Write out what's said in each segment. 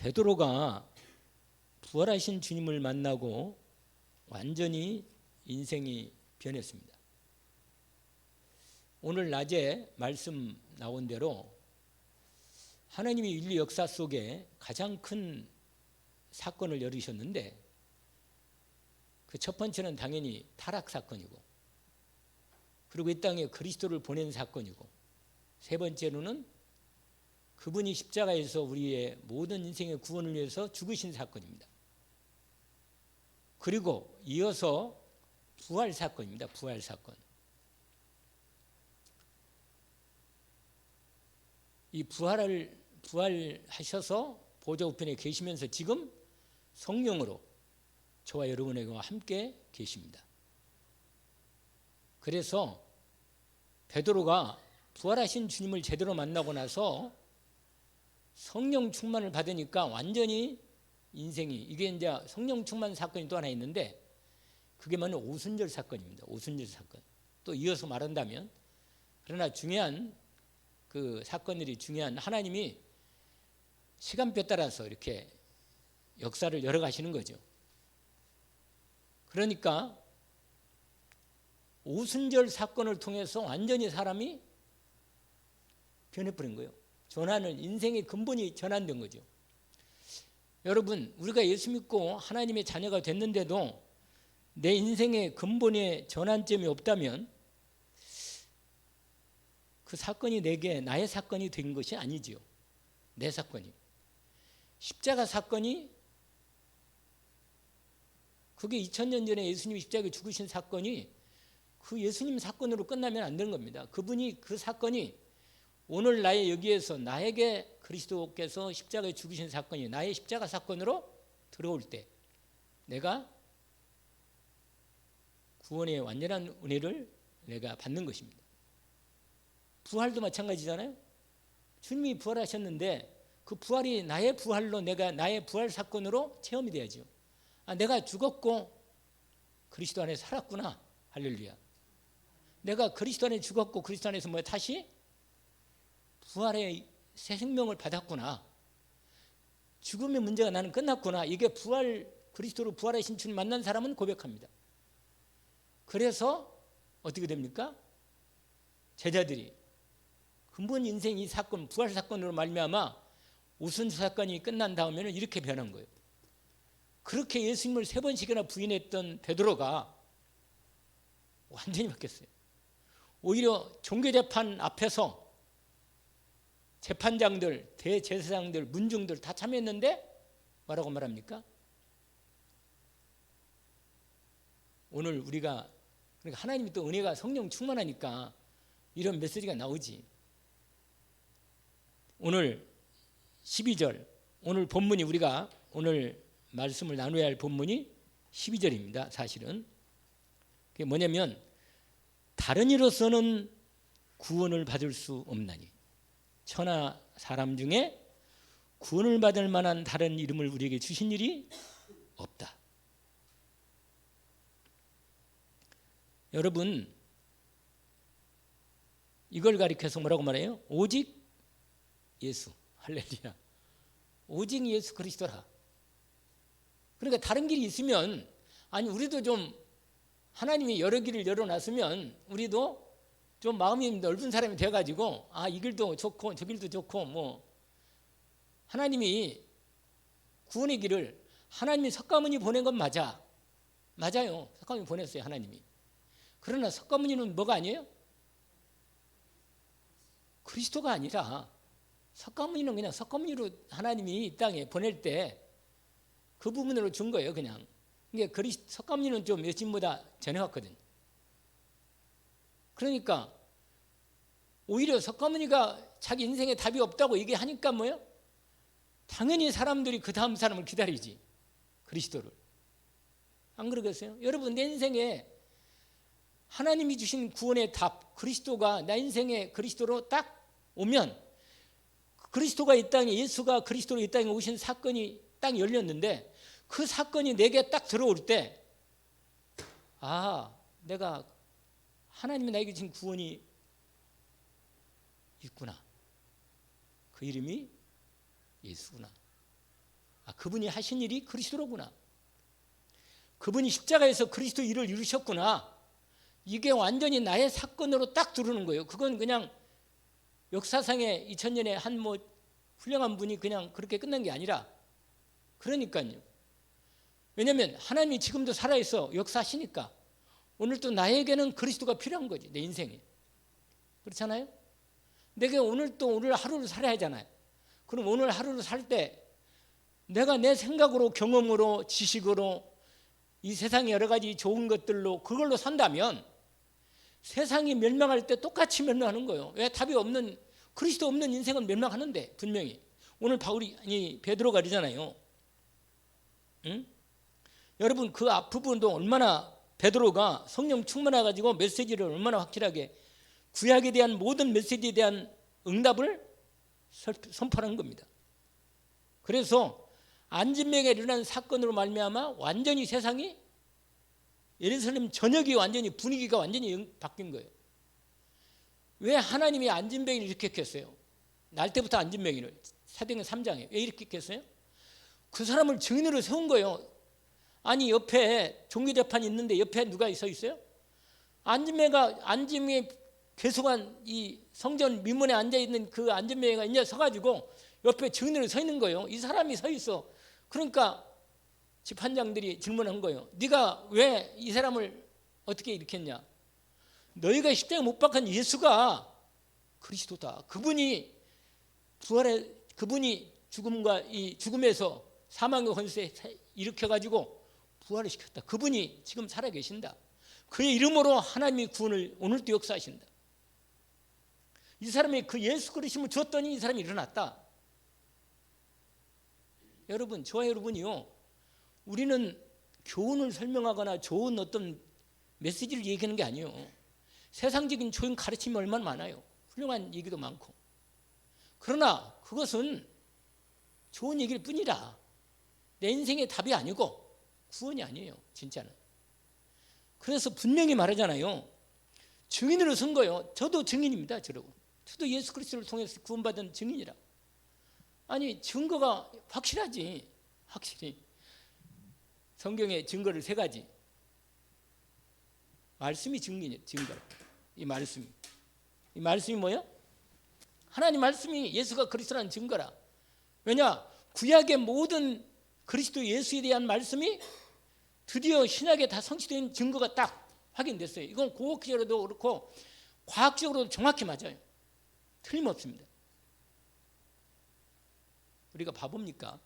베드로가 부활하신 주님을 만나고 완전히 인생이 변했습니다. 오늘 낮에 말씀 나온 대로 하나님이 인류 역사 속에 가장 큰 사건을 열으셨는데 그 첫 번째는 당연히 타락 사건이고, 그리고 이 땅에 그리스도를 보낸 사건이고, 세 번째로는 그분이 십자가에서 우리의 모든 인생의 구원을 위해서 죽으신 사건입니다. 그리고 이어서 부활 사건입니다. 부활 사건. 이 부활하셔서 보좌 우편에 계시면서 지금 성령으로 저와 여러분과 함께 계십니다. 그래서 베드로가 부활하신 주님을 제대로 만나고 나서 성령 충만을 받으니까 완전히 인생이, 이게 이제 성령 충만 사건이 또 하나 있는데 그게 뭐냐, 오순절 사건입니다. 오순절 사건. 또 이어서 말한다면, 그러나 중요한 그 사건들이 중요한, 하나님이 시간표에 따라서 이렇게 역사를 열어가시는 거죠. 그러니까 오순절 사건을 통해서 완전히 사람이 변해버린 거예요. 전환을, 인생의 근본이 전환된 거죠. 여러분, 우리가 예수 믿고 하나님의 자녀가 됐는데도 내 인생의 근본에 전환점이 없다면 그 사건이 내게 나의 사건이 된 것이 아니지요. 내 사건이. 십자가 사건이, 그게 2000년 전에 예수님이 십자가에 죽으신 사건이 그 예수님 사건으로 끝나면 안 되는 겁니다. 그분이, 그 사건이 오늘 나의 여기에서 나에게 그리스도께서 십자가에 죽으신 사건이 나의 십자가 사건으로 들어올 때 내가 구원의 완전한 은혜를 내가 받는 것입니다. 부활도 마찬가지잖아요. 주님이 부활하셨는데 그 부활이 나의 부활로, 내가 나의 부활 사건으로 체험이 돼야죠. 아, 내가 죽었고 그리스도 안에 살았구나. 할렐루야. 내가 그리스도 안에 죽었고 그리스도 안에서 다시 부활의 새 생명을 받았구나. 죽음의 문제가 나는 끝났구나. 이게 부활, 그리스도로 부활하신 주님 만난 사람은 고백합니다. 그래서 어떻게 됩니까? 제자들이 근본 인생 이 사건, 부활 사건으로 말미암아 오순절 사건이 끝난 다음에는 이렇게 변한 거예요. 그렇게 예수님을 3번씩이나 부인했던 베드로가 완전히 바뀌었어요. 오히려 종교재판 앞에서 재판장들, 대제사장들, 문중들 다 참여했는데 뭐라고 말합니까? 오늘 우리가, 그러니까 하나님이 또 은혜가 성령 충만하니까 이런 메시지가 나오지. 오늘 12절, 오늘 본문이, 우리가 오늘 말씀을 나눠야 할 본문이 12절입니다. 사실은 그게 뭐냐면, 다른 이로서는 구원을 받을 수 없나니 천하 사람 중에 구원을 받을 만한 다른 이름을 우리에게 주신 일이 없다. 여러분, 이걸 가리켜서 뭐라고 말해요? 오직 예수. 할렐루야. 오직 예수 그리스도라. 그러니까 다른 길이 있으면, 아니 우리도 좀 하나님이 여러 길을 열어놨으면 우리도 좀 마음이 넓은 사람이 돼가지고, 아, 이 길도 좋고 저 길도 좋고, 하나님이 구원의 길을, 하나님이 석가모니 보낸 건 맞아요. 석가모니 보냈어요, 하나님이. 그러나 석가모니는 뭐가 아니에요? 그리스도가 아니라, 석가모니는 그냥 석가모니로 하나님이 이 땅에 보낼 때 그 부분으로 준 거예요, 그냥. 그러니까 석가모니는 좀 예수님보다 전에 왔거든. 그러니까 오히려 석가모니가 자기 인생에 답이 없다고 얘기하니까 뭐예요? 당연히 사람들이 그 다음 사람을 기다리지, 그리스도를. 안 그러겠어요? 여러분, 내 인생에 하나님이 주신 구원의 답, 그리스도가 내 인생에 그리스도로 딱 오면, 그리스도가 이 땅에, 예수가 그리스도로 이 땅에 오신 사건이 딱 열렸는데, 그 사건이 내게 딱 들어올 때, 아, 내가 하나님이 나에게 주신 구원이 있구나. 그 이름이 예수구나. 그분이 하신 일이 그리스도로구나. 그분이 십자가에서 그리스도 일을 이루셨구나. 이게 완전히 나의 사건으로 딱 들어오는 거예요. 그건 그냥 역사상에 2000년에 한 훌륭한 분이 그냥 그렇게 끝난 게 아니라, 그러니까요. 왜냐하면 하나님이 지금도 살아있어 역사하시니까 오늘도 나에게는 그리스도가 필요한 거지, 내 인생에. 그렇잖아요? 내가 오늘 하루를 살아야 하잖아요. 그럼 오늘 하루를 살 때 내가 내 생각으로, 경험으로, 지식으로, 이 세상의 여러 가지 좋은 것들로 그걸로 산다면 세상이 멸망할 때 똑같이 멸망하는 거예요. 왜? 답이 없는, 그리스도 없는 인생은 멸망하는데, 분명히. 오늘 베드로가 그러잖아요. 응? 여러분, 그 앞부분도 얼마나 베드로가 성령 충만해가지고 메시지를 얼마나 확실하게, 구약에 대한 모든 메시지에 대한 응답을 선포하는 겁니다. 그래서 안진뱅에 일어난 사건으로 말미암아 완전히 세상이, 예루살렘 전역이 완전히, 분위기가 완전히 바뀐 거예요. 왜 하나님이 안진뱅이를 이렇게 했겠어요? 날 때부터 안진뱅이를, 사도행전 3장에 왜 이렇게 했겠어요? 그 사람을 증인으로 세운 거예요. 아니, 옆에 종교재판이 있는데 옆에 누가 서 있어요? 안진뱅이 계속한 이 성전 미문에 앉아있는 그 안진뱅이가 이제 서가지고 옆에 증인으로 서 있는 거예요. 이 사람이 서 있어. 그러니까 재판장들이 질문한 거예요. 네가 왜 이 사람을 어떻게 일으켰냐? 너희가 십자가에 못 박은 예수가 그리스도다. 그분이 죽음과 이 죽음에서 사망의 권세 일으켜가지고 부활을 시켰다. 그분이 지금 살아계신다. 그의 이름으로 하나님이 구원을 오늘도 역사하신다. 이 사람이 그 예수 그리스도를 주었더니 이 사람이 일어났다. 여러분, 저와 여러분이요, 우리는 교훈을 설명하거나 좋은 어떤 메시지를 얘기하는 게 아니에요. 세상적인 좋은 가르침이 얼마나 많아요. 훌륭한 얘기도 많고. 그러나 그것은 좋은 얘기일 뿐이라 내 인생의 답이 아니고 구원이 아니에요, 진짜는. 그래서 분명히 말하잖아요. 증인으로 선 거예요. 저도 증인입니다, 여러분. 저도 예수 그리스도를 통해서 구원받은 증인이라. 아니, 증거가 확실하지. 확실히 성경의 증거를 3가지. 말씀이 증거예요. 이 말씀이 뭐예요? 하나님 말씀이 예수가 그리스도라는 증거라. 왜냐? 구약의 모든 그리스도 예수에 대한 말씀이 드디어 신약에 다 성취된 증거가 딱 확인됐어요. 이건 고학적으로도 그렇고 과학적으로도 정확히 맞아요. 틀림없습니다. 우리가 바보입니까?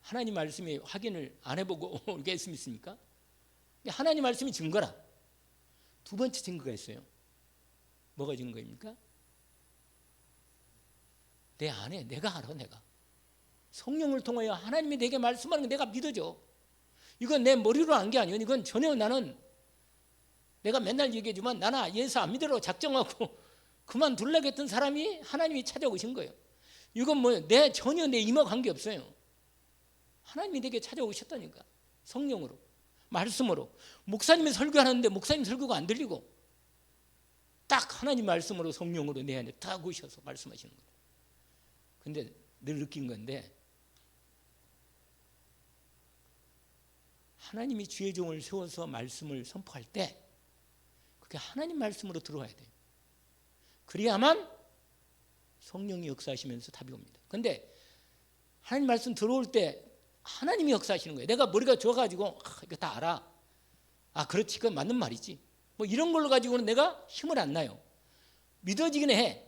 하나님 말씀이 확인을 안 해보고 이렇게 했습니까? 하나님 말씀이 증거라. 2번째 증거가 있어요. 뭐가 증거입니까? 내 안에 내가 알아. 내가 성령을 통하여 하나님이 내게 말씀하는 게 내가 믿어져. 이건 내 머리로 한 게 아니에요. 이건 전혀 나는, 내가 맨날 얘기하지만 나나 예수 안 믿으라고 작정하고 그만둘라고 했던 사람이 하나님이 찾아오신 거예요. 이건 뭐예요? 전혀 내 임하 관계없어요. 하나님이 내게 찾아오셨다니까. 성령으로, 말씀으로. 목사님이 설교하는데 목사님 설교가 안 들리고 딱 하나님 말씀으로, 성령으로 내 안에 딱 오셔서 말씀하시는 거예요. 근데 늘 느낀 건데, 하나님이 주의 종을 세워서 말씀을 선포할 때 그게 하나님 말씀으로 들어와야 돼요. 그래야만 성령이 역사하시면서 답이 옵니다. 그런데 하나님 말씀 들어올 때 하나님이 역사하시는 거예요. 내가 머리가 좋아가지고 이거 다 알아. 그렇지, 그건 맞는 말이지. 뭐 이런 걸로 가지고는 내가 힘을 안 나요. 믿어지긴 해.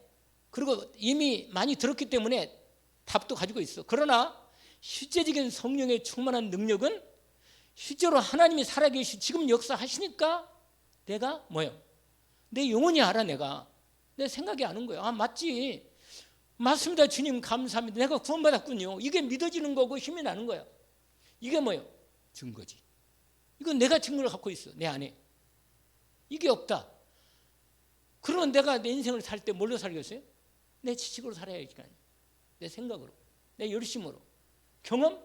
그리고 이미 많이 들었기 때문에 답도 가지고 있어. 그러나 실제적인 성령의 충만한 능력은 실제로 하나님이 살아계시 지금 역사하시니까 내가 뭐예요? 내 영혼이 알아. 내가 내 생각이 아는 거예요. 맞지, 맞습니다, 주님 감사합니다, 내가 구원받았군요. 이게 믿어지는 거고 힘이 나는 거야. 이게 뭐예요? 증거지. 이건 내가 증거를 갖고 있어. 내 안에 이게 없다. 그러면 내가 내 인생을 살 때 뭘로 살겠어요? 내 지식으로 살아야지. 내 생각으로, 내 열심으로. 경험?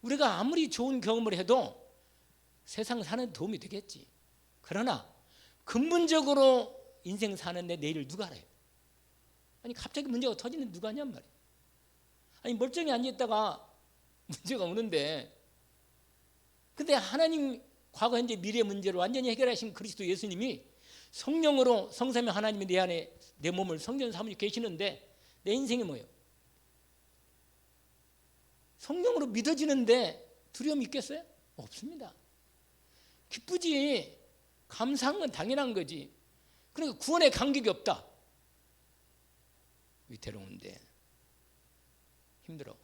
우리가 아무리 좋은 경험을 해도 세상 사는 데 도움이 되겠지. 그러나 근본적으로 인생 사는데 내일을 누가 알아요? 아니, 갑자기 문제가 터지는 누가 하냔 말이에요. 아니, 멀쩡히 앉아있다가 문제가 오는데, 근데 하나님 과거 현재 미래 문제를 완전히 해결하신 그리스도 예수님이 성령으로 성삼위 하나님이 내 안에 내 몸을 성전 삼으시고 계시는데 내 인생이 뭐예요? 성령으로 믿어지는데 두려움이 있겠어요? 없습니다. 기쁘지. 감사한 건 당연한 거지. 그러니까 구원에 간격이 없다. 위태로운데 힘들어.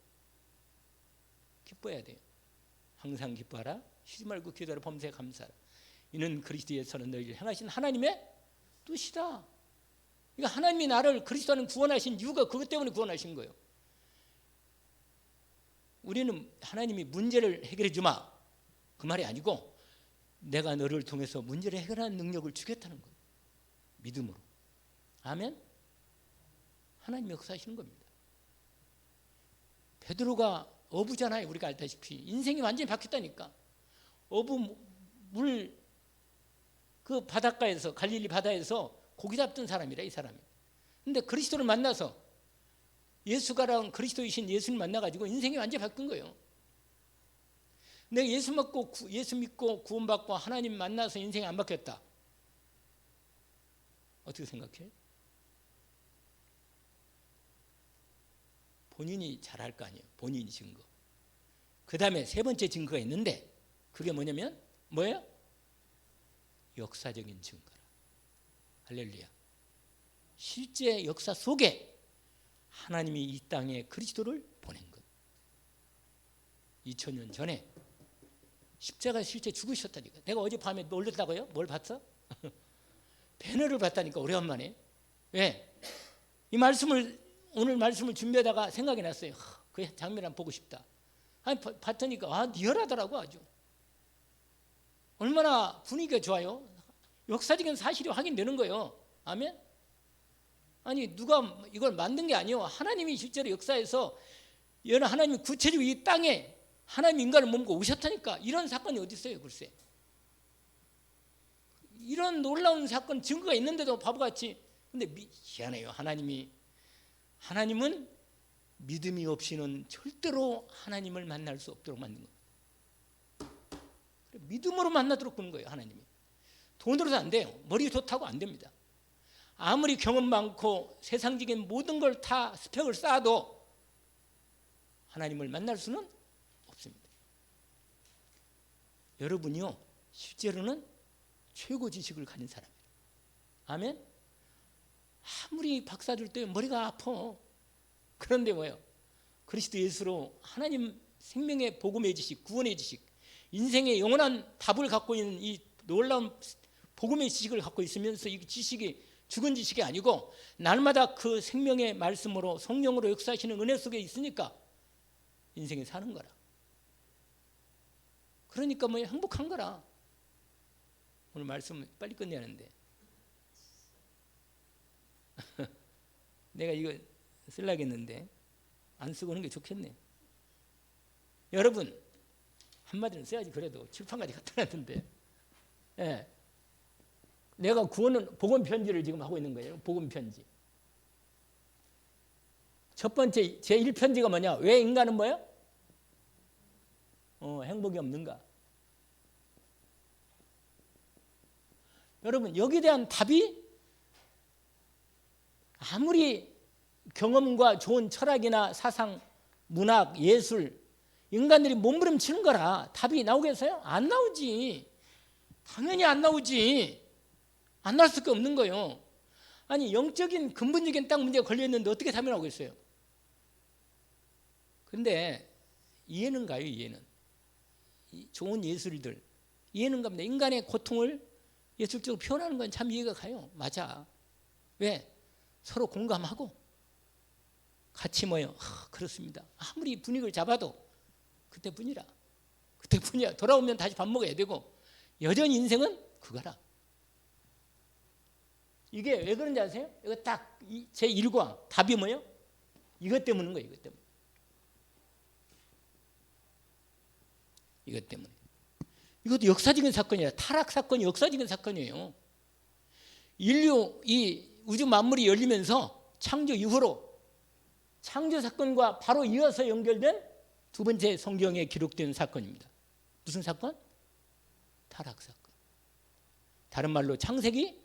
기뻐해야 돼요. 항상 기뻐하라. 쉬지 말고 기도하라. 범사에 감사하라. 이는 그리스도에서는 너희를 향하신 하나님의 뜻이다. 그러니까 하나님이 나를 그리스도 안에 구원하신 이유가 그것 때문에 구원하신 거예요. 우리는 하나님이 문제를 해결해 주마 그 말이 아니고 내가 너를 통해서 문제를 해결하는 능력을 주겠다는 거예요. 믿음으로. 아멘. 하나님이 역사하시는 겁니다. 베드로가 어부잖아요. 우리가 알다시피 인생이 완전히 바뀌었다니까. 어부 물 그 바닷가에서 갈릴리 바다에서 고기 잡던 사람이라 이 사람이. 근데 그리스도를 만나서 예수가랑 그리스도이신 예수를 만나가지고 인생이 완전히 바뀐 거예요. 내가 예수 믿고 구원받고 하나님 만나서 인생이 안 바뀌었다. 어떻게 생각해? 본인이 잘할 거 아니에요. 본인이 증거. 그 다음에 세 번째 증거가 있는데 그게 뭐냐면 뭐예요? 역사적인 증거라. 할렐루야. 실제 역사 속에 하나님이 이 땅에 그리스도를 보낸 것. 2000년 전에 십자가 실제 죽으셨다니까. 내가 어젯밤에 놀랬다고요? 뭘 봤어? 배너를 봤다니까. 오래간만에. 왜? 이 말씀을 오늘 말씀을 준비하다가 생각이 났어요. 그 장면 한번 보고 싶다. 아니 봤더니까 리얼하더라고. 아주 얼마나 분위기가 좋아요. 역사적인 사실이 확인되는 거예요. 아멘. 아니 누가 이걸 만든 게 아니에요. 하나님이 실제로 역사에서 여러 하나님이 구체적으로 이 땅에 하나님 인간을 몸고 오셨다니까. 이런 사건이 어디 있어요? 글쎄. 이런 놀라운 사건 증거가 있는데도 바보같이. 근데 희한해요. 하나님은 믿음이 없이는 절대로 하나님을 만날 수 없도록 만든 거예요. 믿음으로 만나도록 그런 거예요. 하나님이. 돈으로도 안 돼요. 머리 좋다고 안 됩니다. 아무리 경험 많고 세상적인 모든 걸 다 스펙을 쌓아도 하나님을 만날 수는 없습니다. 여러분이요 실제로는 최고 지식을 가진 사람이에요. 아멘. 아무리 박사 줄 때 머리가 아파. 그런데 뭐예요? 그리스도 예수로 하나님 생명의 복음의 지식, 구원의 지식, 인생의 영원한 답을 갖고 있는 이 놀라운 복음의 지식을 갖고 있으면서 이 지식이 죽은 지식이 아니고 날마다 그 생명의 말씀으로 성령으로 역사하시는 은혜 속에 있으니까 인생에 사는 거라. 그러니까 뭐 행복한 거라. 오늘 말씀 빨리 끝내야 하는데 내가 이거 쓰려겠는데 안 쓰고 오는 게 좋겠네. 여러분 한마디는 써야지. 그래도 칠판까지 갖다 놨는데 예. 내가 구원은 복음 편지를 지금 하고 있는 거예요. 복음 편지. 첫 번째 제1편지가 뭐냐? 왜 인간은 뭐예요? 행복이 없는가? 여러분 여기에 대한 답이 아무리 경험과 좋은 철학이나 사상, 문학, 예술 인간들이 몸부림치는 거라 답이 나오겠어요? 안 나오지. 당연히 안 나오지. 안 나올 수밖에 없는 거예요. 아니 영적인 근본적인 딱 문제가 걸려있는데 어떻게 답이 나오겠어요? 그런데 이해는 가요. 이해는. 좋은 예술들 이해는 갑니다. 인간의 고통을 예술적으로 표현하는 건 참 이해가 가요. 맞아. 왜? 서로 공감하고 같이 모여. 그렇습니다. 아무리 분위기를 잡아도 그때뿐이야. 돌아오면 다시 밥 먹어야 되고 여전히 인생은 그거라. 이게 왜 그런지 아세요? 이거 딱 제1광 답이 뭐예요? 이것 때문인 거예요. 이것 때문에. 이것도 역사적인 사건이에요. 타락 사건이 역사적인 사건이에요. 인류 이 우주 만물이 열리면서 창조 이후로 창조 사건과 바로 이어서 연결된 두 번째 성경에 기록된 사건입니다. 무슨 사건? 타락 사건. 다른 말로 창세기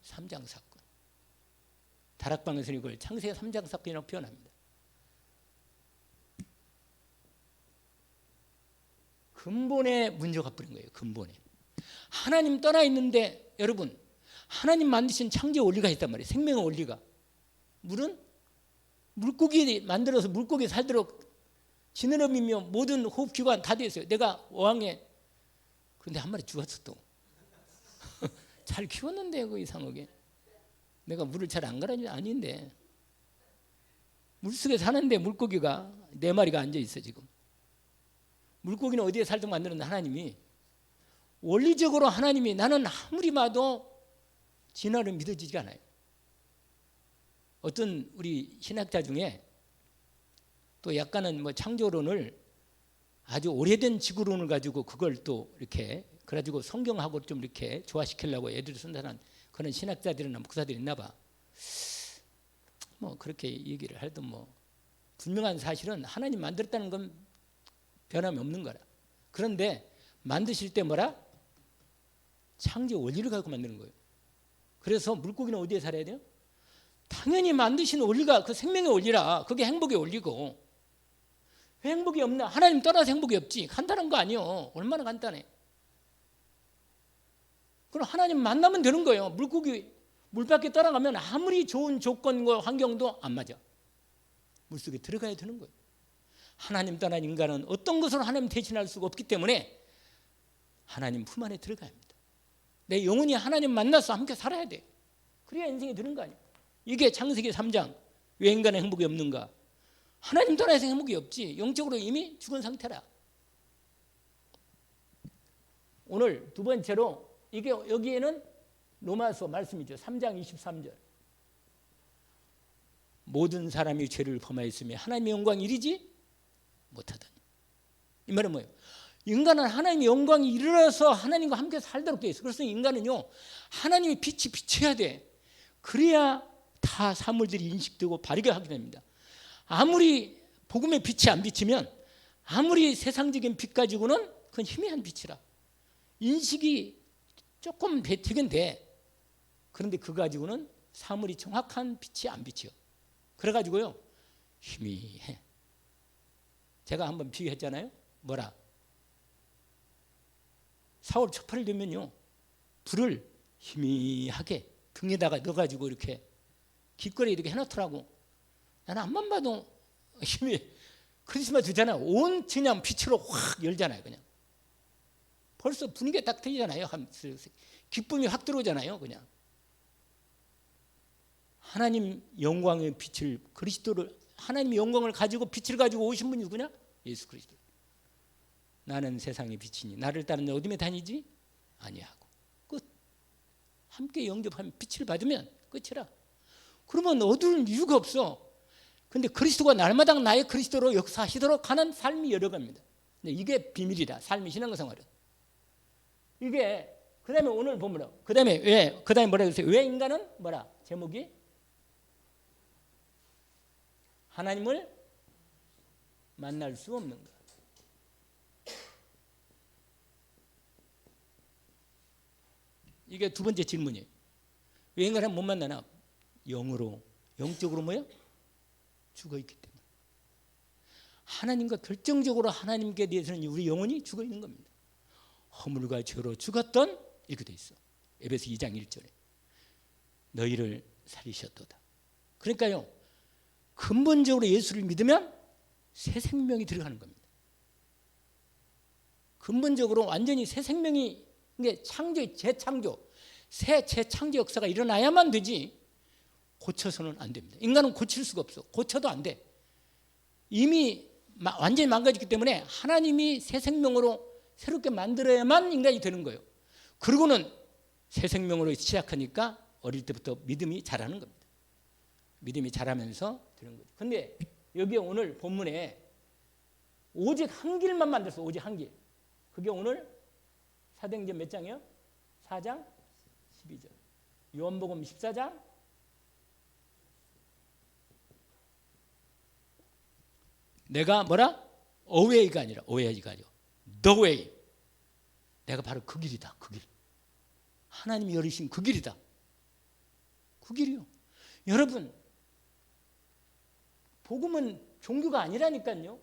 3장 사건. 다락방에서 이걸 창세기 3장 사건이라고 표현합니다. 근본에 문제가 뿌린 거예요. 근본에. 하나님 떠나 있는데 여러분, 하나님 만드신 창조의 원리가 있단 말이에요. 생명의 원리가. 물은 물고기 만들어서 물고기 살도록 지느러미며 모든 호흡기관 다 되어 있어요. 내가 어항에, 그런데 한 마리 죽었어 또. 잘 키웠는데 그 이상하게. 내가 물을 잘 안 갈아주는 아닌데. 물속에 사는데 물고기가 4마리가 앉아 있어 지금. 물고기는 어디에 살도록 만드는 하나님이, 원리적으로 하나님이, 나는 아무리 봐도 진화를 믿어지지 않아요. 어떤 우리 신학자 중에 또 약간은 뭐 창조론을 아주 오래된 지구론을 가지고 그걸 또 이렇게 그래가지고 성경하고 좀 이렇게 조화시키려고 애들을 쓴다는 그런 신학자들이나 목사들이 있나 봐. 뭐 그렇게 얘기를 하든 뭐 분명한 사실은 하나님 만들었다는 건 변함이 없는 거라. 그런데 만드실 때 뭐라? 창조 원리를 갖고 만드는 거예요. 그래서 물고기는 어디에 살아야 돼요? 당연히 만드신 원리가 그 생명의 원리라. 그게 행복의 원리고. 왜 행복이 없나? 하나님 떠나서 행복이 없지. 간단한 거 아니요. 얼마나 간단해. 그럼 하나님 만나면 되는 거예요. 물고기 물밖에 떠나가면 아무리 좋은 조건과 환경도 안 맞아. 물속에 들어가야 되는 거예요. 하나님 떠난 인간은 어떤 것으로 하나님 대신할 수가 없기 때문에 하나님 품 안에 들어가야 합니다. 내 영혼이 하나님 만나서 함께 살아야 돼. 그래야 인생이 되는 거 아니에요. 이게 창세기 3장. 왜 인간의 행복이 없는가? 하나님 떠나서 행복이 없지. 영적으로 이미 죽은 상태라. 오늘 두 번째로, 이게 여기에는 로마서 말씀이죠. 3장 23절. 모든 사람이 죄를 범하였으며 하나님의 영광이 이르지 못하다니. 이 말은 뭐예요? 인간은 하나님의 영광이 이르러서 하나님과 함께 살도록 되어 있어요. 그래서 인간은요, 하나님의 빛이 비춰야 돼. 그래야 다 사물들이 인식되고 바르게 하게 됩니다. 아무리 복음의 빛이 안 비치면, 아무리 세상적인 빛 가지고는 그건 희미한 빛이라. 인식이 조금 되긴 돼. 그런데 그거 가지고는 사물이 정확한 빛이 안 비쳐. 그래가지고요, 희미해. 제가 한번 비유했잖아요. 뭐라? 4월 초파를 되면요, 불을 희미하게 등에다가 넣어가지고 이렇게 길거리에 이렇게 해놓더라고. 나는 앞만 봐도 힘이, 크리스마스 주잖아요. 온 그냥 빛으로 확 열잖아요. 그냥 벌써 분위기가 딱 틀리잖아요. 기쁨이 확 들어오잖아요. 그냥 하나님 영광의 빛을, 그리스도를, 하나님 영광을 가지고 빛을 가지고 오신 분이 누구냐? 예수 그리스도. 나는 세상의 빛이니 나를 따르는 어둠에 다니지 아니하고. 끝. 함께 영접하면 빛을 받으면 끝이라. 그러면 어두울 이유가 없어. 근데 그리스도가 날마다 나의 그리스도로 역사하시도록 하는 삶이 여러 가지입니다. 이게 비밀이다. 삶의 신앙생활은. 이게 그다음에 오늘 보면 그다음에 왜? 그다음에 뭐라 그랬어요? 왜 인간은 뭐라? 제목이 하나님을 만날 수 없는가? 이게 두 번째 질문이에요. 왜 인간은 못 만나나? 영으로, 영적으로 뭐야? 죽어있기 때문에. 하나님과 결정적으로 하나님께 대해서는 우리 영혼이 죽어있는 겁니다. 허물과 죄로 죽었던, 이렇게 돼 있어. 에베소 2장 1절에 너희를 살리셨도다. 그러니까요, 근본적으로 예수를 믿으면 새 생명이 들어가는 겁니다. 근본적으로 완전히 새 생명이, 이게 창조, 재창조, 새 재창조 역사가 일어나야만 되지 고쳐서는 안 됩니다. 인간은 고칠 수가 없어. 고쳐도 안 돼. 이미 완전히 망가졌기 때문에 하나님이 새 생명으로 새롭게 만들어야만 인간이 되는 거예요. 그리고는 새 생명으로 시작하니까 어릴 때부터 믿음이 자라는 겁니다. 믿음이 자라면서 되는 거죠. 근데 여기 오늘 본문에 오직 한 길만 만들었어. 오직 한 길. 그게 오늘 사도행전 몇 장이요? 4장 12절. 요한복음 14장 내가 뭐라? away가 아니라 away가 아니라 the way. 내가 바로 그 길이다. 그 길. 하나님이 열으신 그 길이다. 그 길이요. 여러분, 복음은 종교가 아니라니까요.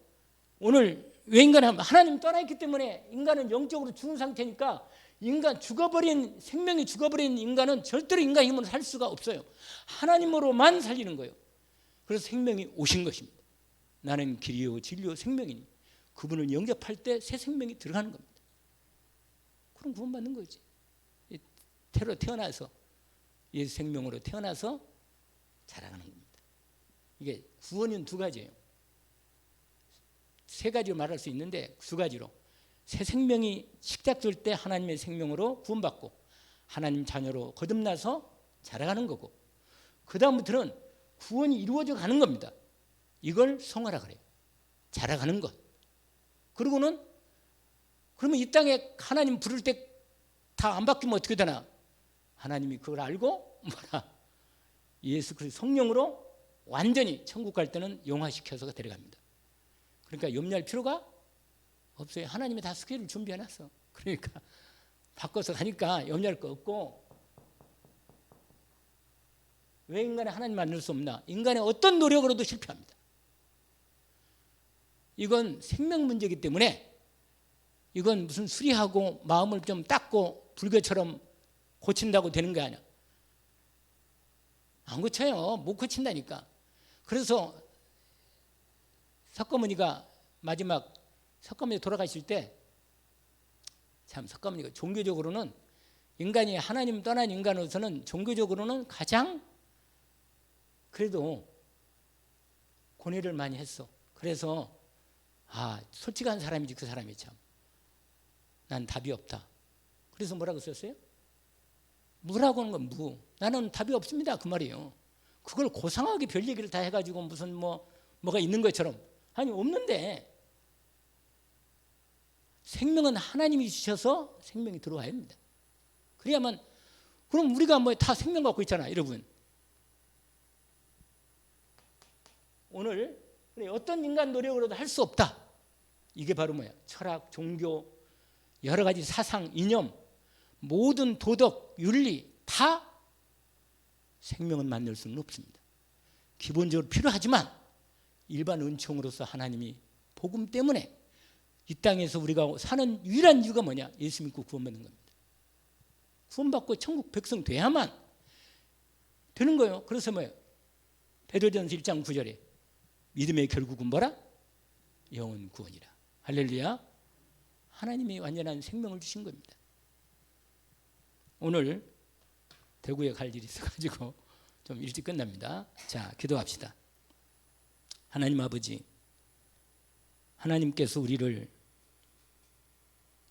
오늘 왜 인간은 하나님 떠나있기 때문에 인간은 영적으로 죽은 상태니까 인간 죽어버린 생명이 죽어버린 인간은 절대로 인간 힘으로 살 수가 없어요. 하나님으로만 살리는 거예요. 그래서 생명이 오신 것입니다. 나는 길이요 진리요 생명이니 그분을 영접할 때 새 생명이 들어가는 겁니다. 그럼 구원받는 거지. 태어나서 예수 생명으로 태어나서 자라가는 겁니다. 이게 구원은 두 가지예요. 세 가지로 말할 수 있는데 두 가지로 새 생명이 시작될 때 하나님의 생명으로 구원받고 하나님 자녀로 거듭나서 자라가는 거고 그 다음부터는 구원이 이루어져 가는 겁니다. 이걸 성화라 그래요. 자라가는 것. 그리고는 그러면 이 땅에 하나님 부를 때 다 안 바뀌면 어떻게 되나? 하나님이 그걸 알고 뭐라 예수 그리스도 성령으로 완전히 천국 갈 때는 영화시켜서 데려갑니다. 그러니까 염려할 필요가 없어요. 하나님이 다 스케줄을 준비해놨어. 그러니까 바꿔서 가니까 염려할 거 없고 왜 인간이 하나님 만날 수 없나? 인간의 어떤 노력으로도 실패합니다. 이건 생명 문제이기 때문에 이건 무슨 수리하고 마음을 좀 닦고 불교처럼 고친다고 되는 게 아니야. 안 고쳐요. 못 고친다니까. 그래서 석가모니가 마지막 석가모니 돌아가실 때 참 석가모니가 종교적으로는 인간이 하나님 떠난 인간으로서는 종교적으로는 가장 그래도 고뇌를 많이 했어. 그래서 솔직한 사람이지 그 사람이 참. 난 답이 없다. 그래서 뭐라고 썼어요? 무라고 하는 건 무. 나는 답이 없습니다. 그 말이에요. 그걸 고상하게 별 얘기를 다 해가지고 무슨 뭐가 있는 것처럼. 아니 없는데 생명은 하나님이 주셔서 생명이 들어와야 합니다. 그래야만 그럼 우리가 다 생명 갖고 있잖아 여러분. 오늘 어떤 인간 노력으로도 할 수 없다. 이게 바로 뭐야? 철학, 종교, 여러 가지 사상, 이념, 모든 도덕, 윤리 다 생명은 만들 수는 없습니다. 기본적으로 필요하지만 일반 은총으로서 하나님이 복음 때문에 이 땅에서 우리가 사는 유일한 이유가 뭐냐? 예수 믿고 구원받는 겁니다. 구원받고 천국 백성 돼야만 되는 거예요. 그래서 뭐예요? 베드로전서 1장 9절에 믿음의 결국은 뭐라? 영혼 구원이라. 할렐루야. 하나님이 완전한 생명을 주신 겁니다. 오늘 대구에 갈 일이 있어가지고 좀 일찍 끝납니다. 자, 기도합시다. 하나님 아버지, 하나님께서 우리를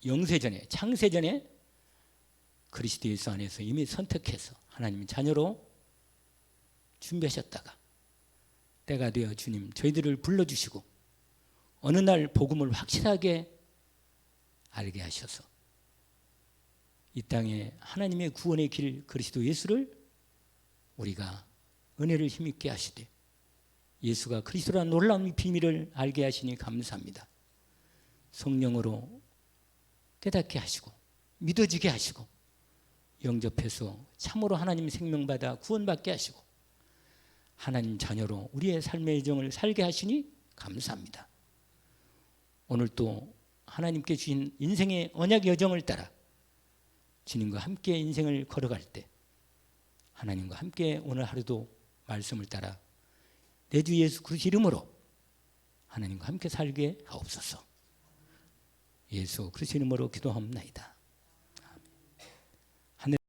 영세전에 창세전에 그리스도 예수 안에서 이미 선택해서 하나님 자녀로 준비하셨다가 때가 되어 주님 저희들을 불러주시고 어느 날 복음을 확실하게 알게 하셔서 이 땅에 하나님의 구원의 길 그리스도 예수를 우리가 은혜를 힘있게 하시되 예수가 그리스도라는 놀라운 비밀을 알게 하시니 감사합니다. 성령으로 깨닫게 하시고 믿어지게 하시고 영접해서 참으로 하나님 생명받아 구원받게 하시고 하나님 자녀로 우리의 삶의 여정을 살게 하시니 감사합니다. 오늘 또 하나님께 주신 인생의 언약 여정을 따라 주님과 함께 인생을 걸어갈 때 하나님과 함께 오늘 하루도 말씀을 따라 내 주 예수 그리스도 이름으로 하나님과 함께 살게 하옵소서. 예수 그리스도 이름으로 기도하옵나이다.